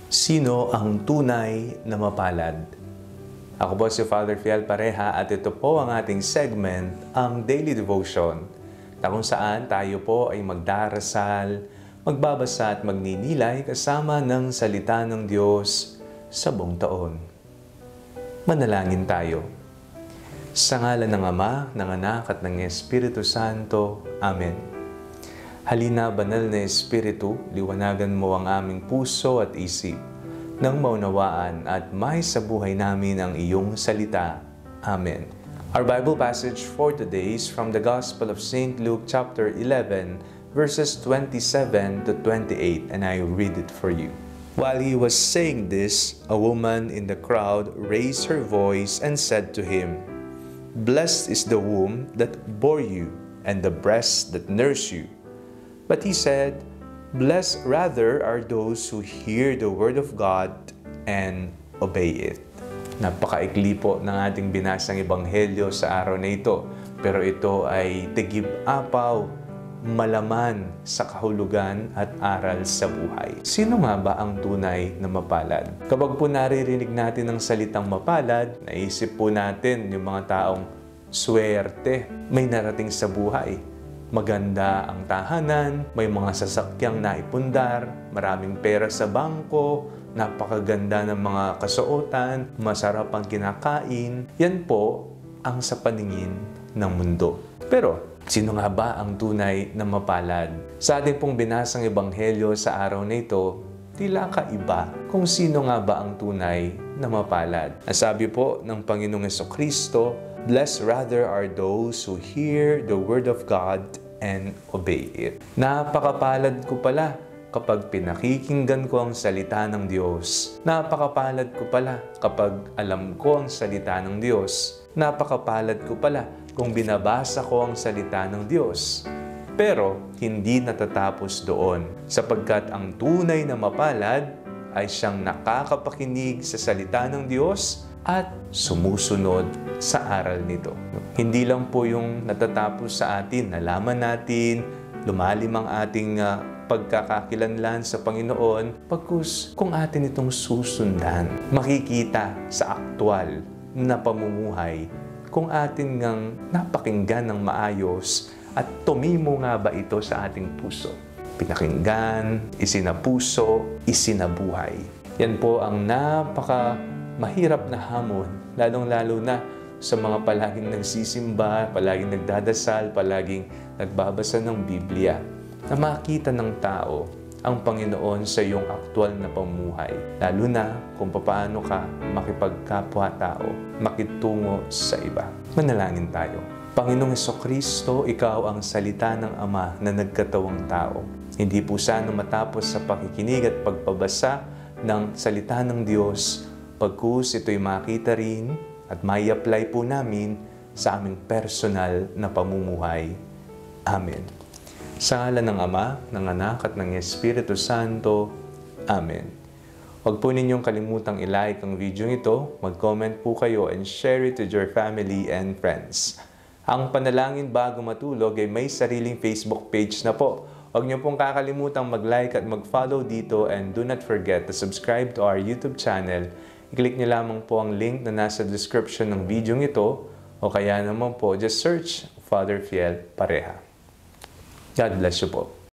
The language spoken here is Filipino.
Sino ang tunay na mapalad? Ako po si Father Fiel Pareha at ito po ang ating segment, ang Daily Devotion, na kung saan tayo po ay magdarasal, magbabasa at magninilay kasama ng salita ng Diyos sa buong taon. Manalangin tayo. Sa ngalan ng Ama, ng Anak at ng Espiritu Santo. Amen. Halina, banal na Espiritu, liwanagan mo ang aming puso at isip, nang maunawaan at may sa buhay namin ang iyong salita. Amen. Our Bible passage for today is from the Gospel of St. Luke chapter 11, verses 27 to 28, and I read it for you. While he was saying this, a woman in the crowd raised her voice and said to him, "Blessed is the womb that bore you, and the breasts that nurse you." But he said, "Blessed rather are those who hear the word of God and obey it." Napakaikli po ng ating binasang ebanghelyo sa araw na ito. Pero ito ay tigib-apaw, malaman sa kahulugan at aral sa buhay. Sino nga ba ang tunay na mapalad? Kapag po naririnig natin ang salitang mapalad, naisip po natin yung mga taong swerte, may narating sa buhay. Maganda ang tahanan, may mga sasakyang naipundar, maraming pera sa bangko, napakaganda ng mga kasuotan, masarap ang kinakain. Yan po ang sa paningin ng mundo. Pero, sino nga ba ang tunay na mapalad? Sa ating pong binasang ebanghelyo sa araw na ito, tila kaiba kung sino nga ba ang tunay na mapalad. Sabi po ng Panginoong Jesucristo, "Blessed rather are those who hear the word of God and obey it." Napakapalad ko pala kapag pinakikinggan ko ang salita ng Diyos. Napakapalad ko pala kapag alam ko ang salita ng Diyos. Napakapalad ko pala kung binabasa ko ang salita ng Diyos. Pero hindi natatapos doon, sapagkat ang tunay na mapalad ay siyang nakakapakinig sa salita ng Diyos at sumusunod sa aral nito. Hindi lang po yung natatapos sa atin, nalaman natin, lumalim ang ating pagkakakilanlan sa Panginoon, pagkus kung atin itong susundan, makikita sa aktwal na pamumuhay kung atin ngang napakinggan ng maayos at tumimo nga ba ito sa ating puso. Pinakinggan, isinapuso, isinabuhay. Yan po ang mahirap na hamon, lalong-lalo na sa mga palaging nagsisimba, palaging nagdadasal, palaging nagbabasa ng Biblia, na makita ng tao ang Panginoon sa iyong aktwal na pamuhay, lalo na kung paano ka makipagkapwa-tao, makitungo sa iba. Manalangin tayo. Panginoong Jesucristo, Ikaw ang salita ng Ama na nagkatawang tao. Hindi po sana matapos sa pakikinig at pagpabasa ng salita ng Diyos, pagkus ito'y makita rin at may apply po namin sa aming personal na pamumuhay. Amen. Sa ngalan ng Ama, ng Anak at ng Espiritu Santo. Amen. Huwag po ninyong kalimutang i-like ang video ito, mag-comment po kayo and share it with your family and friends. Ang Panalangin Bago Matulog ay may sariling Facebook page na po. Huwag niyo pong kakalimutang mag-like at mag-follow dito, and do not forget to subscribe to our YouTube channel. I-click niyo lamang po ang link na nasa description ng video ito, o kaya naman po, just search Father Fiel Pareha. God bless you po.